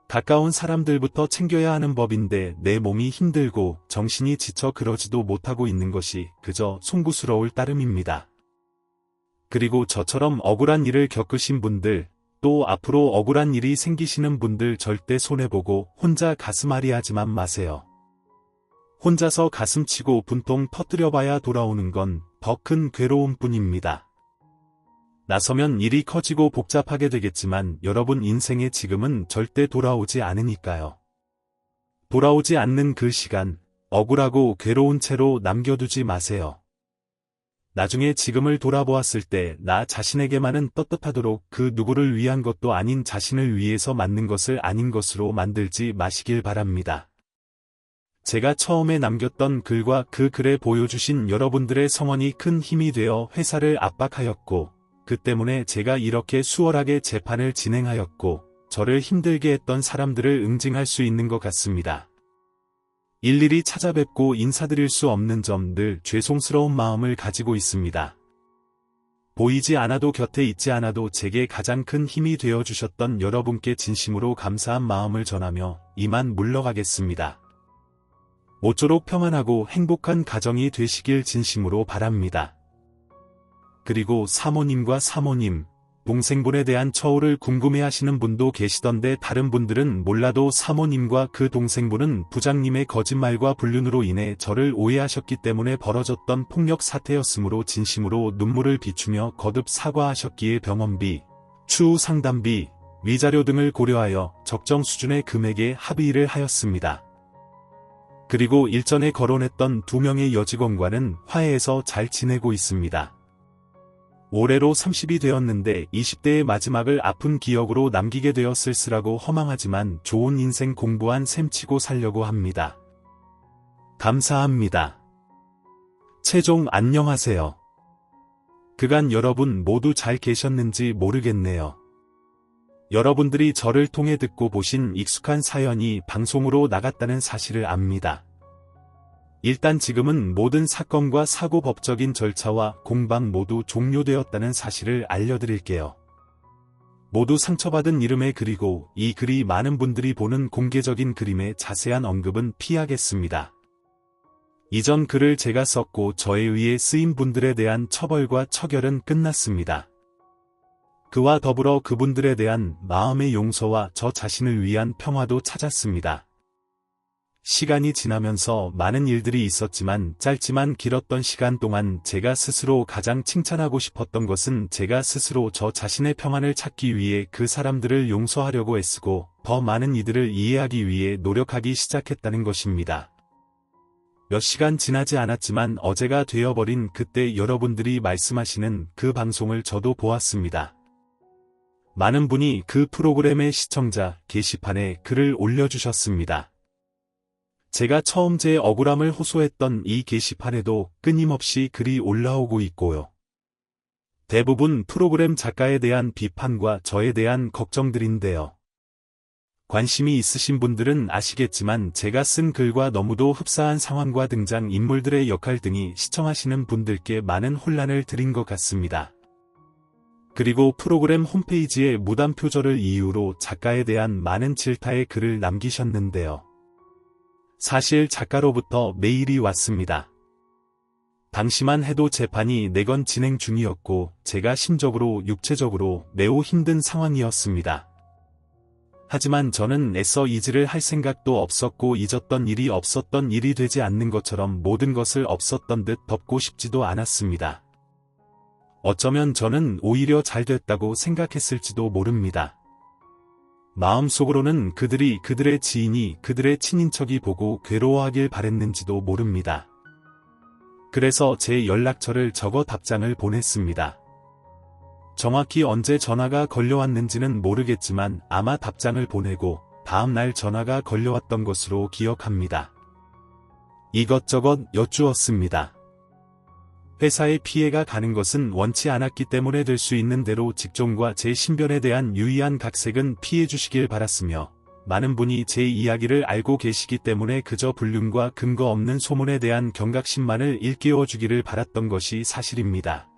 가까운 사람들부터 챙겨야 하는 법인데 내 몸이 힘들고 정신이 지쳐 그러지도 못하고 있는 것이 그저 송구스러울 따름입니다. 그리고 저처럼 억울한 일을 겪으신 분들, 또 앞으로 억울한 일이 생기시는 분들 절대 손해보고 혼자 가슴앓이하지만 마세요. 혼자서 가슴치고 분통 터뜨려봐야 돌아오는 건 더 큰 괴로움뿐입니다. 나서면 일이 커지고 복잡하게 되겠지만 여러분 인생의 지금은 절대 돌아오지 않으니까요. 돌아오지 않는 그 시간, 억울하고 괴로운 채로 남겨두지 마세요. 나중에 지금을 돌아보았을 때 나 자신에게만은 떳떳하도록 그 누구를 위한 것도 아닌 자신을 위해서 만든 것을 아닌 것으로 만들지 마시길 바랍니다. 제가 처음에 남겼던 글과 그 글에 보여주신 여러분들의 성원이 큰 힘이 되어 회사를 압박하였고, 그 때문에 제가 이렇게 수월하게 재판을 진행하였고, 저를 힘들게 했던 사람들을 응징할 수 있는 것 같습니다. 일일이 찾아뵙고 인사드릴 수 없는 점 늘 죄송스러운 마음을 가지고 있습니다. 보이지 않아도 곁에 있지 않아도 제게 가장 큰 힘이 되어주셨던 여러분께 진심으로 감사한 마음을 전하며 이만 물러가겠습니다. 모쪼록 평안하고 행복한 가정이 되시길 진심으로 바랍니다. 그리고 사모님과 사모님, 동생분에 대한 처우를 궁금해하시는 분도 계시던데 다른 분들은 몰라도 사모님과 그 동생분은 부장님의 거짓말과 불륜으로 인해 저를 오해하셨기 때문에 벌어졌던 폭력 사태였으므로 진심으로 눈물을 비추며 거듭 사과하셨기에 병원비, 추후 상담비, 위자료 등을 고려하여 적정 수준의 금액에 합의를 하였습니다. 그리고 일전에 거론했던 2명의 여직원과는 화해해서 잘 지내고 있습니다. 올해로 30이 되었는데 20대의 마지막을 아픈 기억으로 남기게 되어 쓸쓸하고 허망하지만 좋은 인생 공부한 셈 치고 살려고 합니다. 감사합니다. 최종 안녕하세요. 그간 여러분 모두 잘 계셨는지 모르겠네요. 여러분들이 저를 통해 듣고 보신 익숙한 사연이 방송으로 나갔다는 사실을 압니다. 일단 지금은 모든 사건과 사고 법적인 절차와 공방 모두 종료되었다는 사실을 알려드릴게요. 모두 상처받은 이름의 글이고 이 글이 많은 분들이 보는 공개적인 그림의 자세한 언급은 피하겠습니다. 이전 글을 제가 썼고 저에 의해 쓰인 분들에 대한 처벌과 처결은 끝났습니다. 그와 더불어 그분들에 대한 마음의 용서와 저 자신을 위한 평화도 찾았습니다. 시간이 지나면서 많은 일들이 있었지만 짧지만 길었던 시간 동안 제가 스스로 가장 칭찬하고 싶었던 것은 제가 스스로 저 자신의 평안을 찾기 위해 그 사람들을 용서하려고 애쓰고 더 많은 이들을 이해하기 위해 노력하기 시작했다는 것입니다. 몇 시간 지나지 않았지만 어제가 되어버린 그때 여러분들이 말씀하시는 그 방송을 저도 보았습니다. 많은 분이 그 프로그램의 시청자 게시판에 글을 올려주셨습니다. 제가 처음 제 억울함을 호소했던 이 게시판에도 끊임없이 글이 올라오고 있고요. 대부분 프로그램 작가에 대한 비판과 저에 대한 걱정들인데요. 관심이 있으신 분들은 아시겠지만 제가 쓴 글과 너무도 흡사한 상황과 등장 인물들의 역할 등이 시청하시는 분들께 많은 혼란을 드린 것 같습니다. 그리고 프로그램 홈페이지에 무단 표절을 이유로 작가에 대한 많은 질타의 글을 남기셨는데요. 사실 작가로부터 메일이 왔습니다. 당시만 해도 재판이 4건 진행 중이었고 제가 심적으로 육체적으로 매우 힘든 상황이었습니다. 하지만 저는 애써 잊으려 할 생각도 없었고 잊었던 일이 없었던 일이 되지 않는 것처럼 모든 것을 없었던 듯 덮고 싶지도 않았습니다. 어쩌면 저는 오히려 잘 됐다고 생각했을지도 모릅니다. 마음속으로는 그들이 그들의 지인이 그들의 친인척이 보고 괴로워하길 바랬는지도 모릅니다. 그래서 제 연락처를 적어 답장을 보냈습니다. 정확히 언제 전화가 걸려왔는지는 모르겠지만 아마 답장을 보내고 다음 날 전화가 걸려왔던 것으로 기억합니다. 이것저것 여쭈었습니다. 회사에 피해가 가는 것은 원치 않았기 때문에 될 수 있는 대로 직종과 제 신변에 대한 유의한 각색은 피해 주시길 바랐으며 많은 분이 제 이야기를 알고 계시기 때문에 그저 불륜과 근거 없는 소문에 대한 경각심만을 일깨워 주기를 바랐던 것이 사실입니다.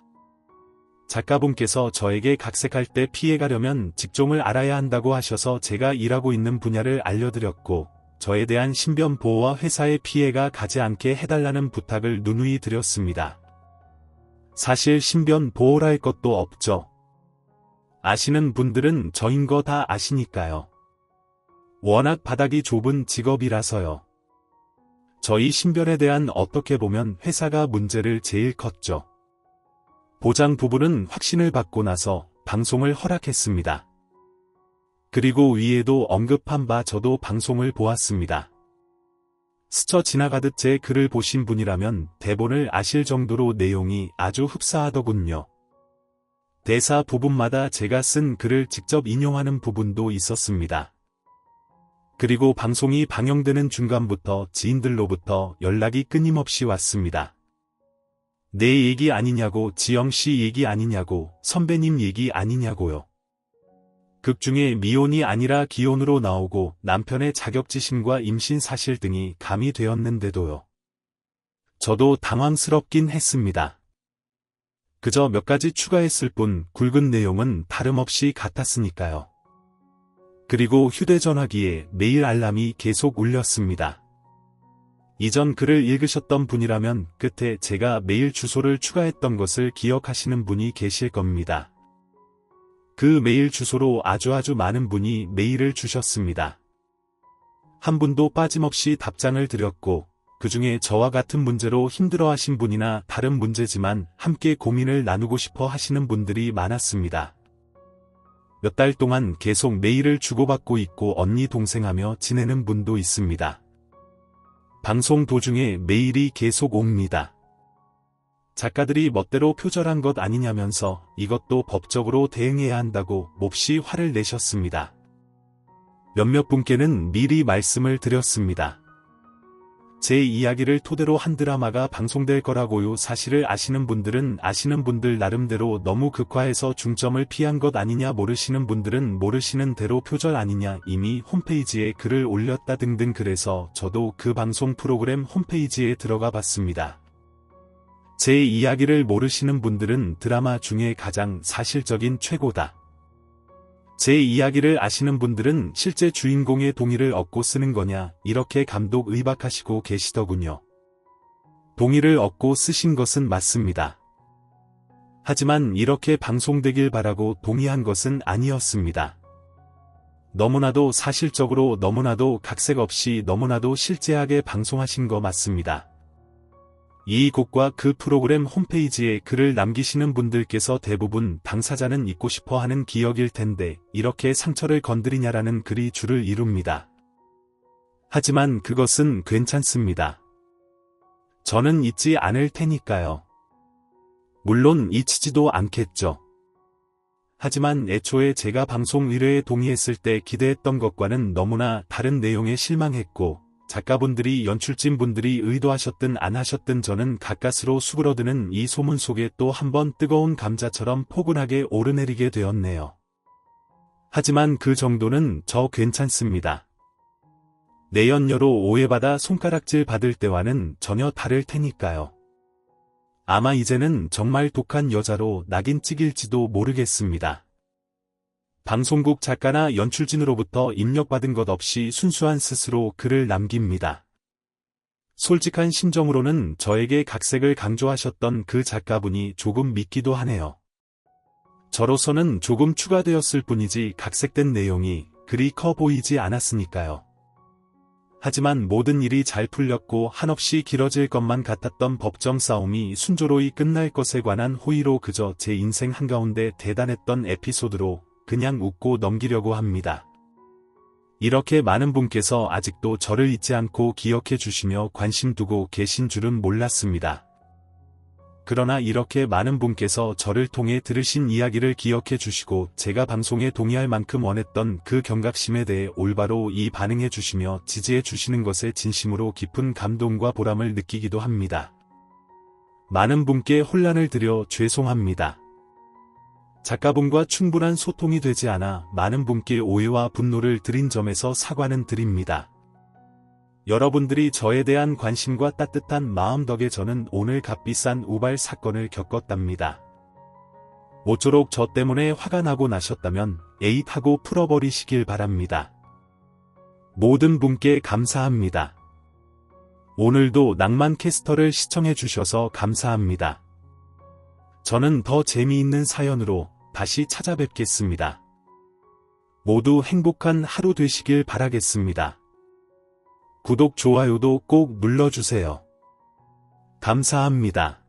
작가분께서 저에게 각색할 때 피해가려면 직종을 알아야 한다고 하셔서 제가 일하고 있는 분야를 알려드렸고 저에 대한 신변 보호와 회사에 피해가 가지 않게 해달라는 부탁을 누누이 드렸습니다. 사실 신변 보호랄 것도 없죠. 아시는 분들은 저인 거 다 아시니까요. 워낙 바닥이 좁은 직업이라서요. 저희 신변에 대한 어떻게 보면 회사가 문제를 제일 컸죠. 보장 부분은 확신을 받고 나서 방송을 허락했습니다. 그리고 위에도 언급한 바 저도 방송을 보았습니다. 스쳐 지나가듯 제 글을 보신 분이라면 대본을 아실 정도로 내용이 아주 흡사하더군요. 대사 부분마다 제가 쓴 글을 직접 인용하는 부분도 있었습니다. 그리고 방송이 방영되는 중간부터 지인들로부터 연락이 끊임없이 왔습니다. 내 얘기 아니냐고, 지영씨 얘기 아니냐고, 선배님 얘기 아니냐고요. 극 중에 미혼이 아니라 기혼으로 나오고 남편의 자격지심과 임신 사실 등이 가미되었는데도요. 저도 당황스럽긴 했습니다. 그저 몇 가지 추가했을 뿐 굵은 내용은 다름없이 같았으니까요. 그리고 휴대전화기에 메일 알람이 계속 울렸습니다. 이전 글을 읽으셨던 분이라면 끝에 제가 메일 주소를 추가했던 것을 기억하시는 분이 계실 겁니다. 그 메일 주소로 아주 많은 분이 메일을 주셨습니다. 한 분도 빠짐없이 답장을 드렸고, 그 중에 저와 같은 문제로 힘들어하신 분이나 다른 문제지만 함께 고민을 나누고 싶어 하시는 분들이 많았습니다. 몇 달 동안 계속 메일을 주고받고 있고 언니 동생하며 지내는 분도 있습니다. 방송 도중에 메일이 계속 옵니다. 작가들이 멋대로 표절한 것 아니냐면서 이것도 법적으로 대응해야 한다고 몹시 화를 내셨습니다. 몇몇 분께는 미리 말씀을 드렸습니다. 제 이야기를 토대로 한 드라마가 방송될 거라고요. 사실을 아시는 분들은 아시는 분들 나름대로 너무 극화해서 중점을 피한 것 아니냐, 모르시는 분들은 모르시는 대로 표절 아니냐, 이미 홈페이지에 글을 올렸다 등등. 그래서 저도 그 방송 프로그램 홈페이지에 들어가 봤습니다. 제 이야기를 모르시는 분들은 드라마 중에 가장 사실적인 최고다. 제 이야기를 아시는 분들은 실제 주인공의 동의를 얻고 쓰는 거냐, 이렇게 감독 의박하시고 계시더군요. 동의를 얻고 쓰신 것은 맞습니다. 하지만 이렇게 방송되길 바라고 동의한 것은 아니었습니다. 너무나도 사실적으로, 너무나도 각색 없이, 너무나도 실제하게 방송하신 거 맞습니다. 이 곡과 그 프로그램 홈페이지에 글을 남기시는 분들께서 대부분 당사자는 잊고 싶어 하는 기억일 텐데 이렇게 상처를 건드리냐라는 글이 주를 이룹니다. 하지만 그것은 괜찮습니다. 저는 잊지 않을 테니까요. 물론 잊히지도 않겠죠. 하지만 애초에 제가 방송 의뢰에 동의했을 때 기대했던 것과는 너무나 다른 내용에 실망했고, 작가분들이, 연출진분들이 의도하셨든 안 하셨든 저는 가까스로 수그러드는 이 소문 속에 또 한 번 뜨거운 감자처럼 포근하게 오르내리게 되었네요. 하지만 그 정도는 저 괜찮습니다. 내연녀로 오해받아 손가락질 받을 때와는 전혀 다를 테니까요. 아마 이제는 정말 독한 여자로 낙인 찍일지도 모르겠습니다. 방송국 작가나 연출진으로부터 입력받은 것 없이 순수한 스스로 글을 남깁니다. 솔직한 심정으로는 저에게 각색을 강조하셨던 그 작가분이 조금 믿기도 하네요. 저로서는 조금 추가되었을 뿐이지 각색된 내용이 그리 커 보이지 않았으니까요. 하지만 모든 일이 잘 풀렸고 한없이 길어질 것만 같았던 법정 싸움이 순조로이 끝날 것에 관한 호의로 그저 제 인생 한가운데 대단했던 에피소드로 그냥 웃고 넘기려고 합니다. 이렇게 많은 분께서 아직도 저를 잊지 않고 기억해 주시며 관심 두고 계신 줄은 몰랐습니다. 그러나 이렇게 많은 분께서 저를 통해 들으신 이야기를 기억해 주시고 제가 방송에 동의할 만큼 원했던 그 경각심에 대해 올바로 반응해 주시며 지지해 주시는 것에 진심으로 깊은 감동과 보람을 느끼기도 합니다. 많은 분께 혼란을 드려 죄송합니다. 작가분과 충분한 소통이 되지 않아 많은 분께 오해와 분노를 드린 점에서 사과는 드립니다. 여러분들이 저에 대한 관심과 따뜻한 마음 덕에 저는 오늘 값비싼 우발 사건을 겪었답니다. 모쪼록 저 때문에 화가 나고 나셨다면 에잇하고 풀어버리시길 바랍니다. 모든 분께 감사합니다. 오늘도 낭만 캐스터를 시청해 주셔서 감사합니다. 저는 더 재미있는 사연으로 다시 찾아뵙겠습니다. 모두 행복한 하루 되시길 바라겠습니다. 구독, 좋아요도 꼭 눌러주세요. 감사합니다.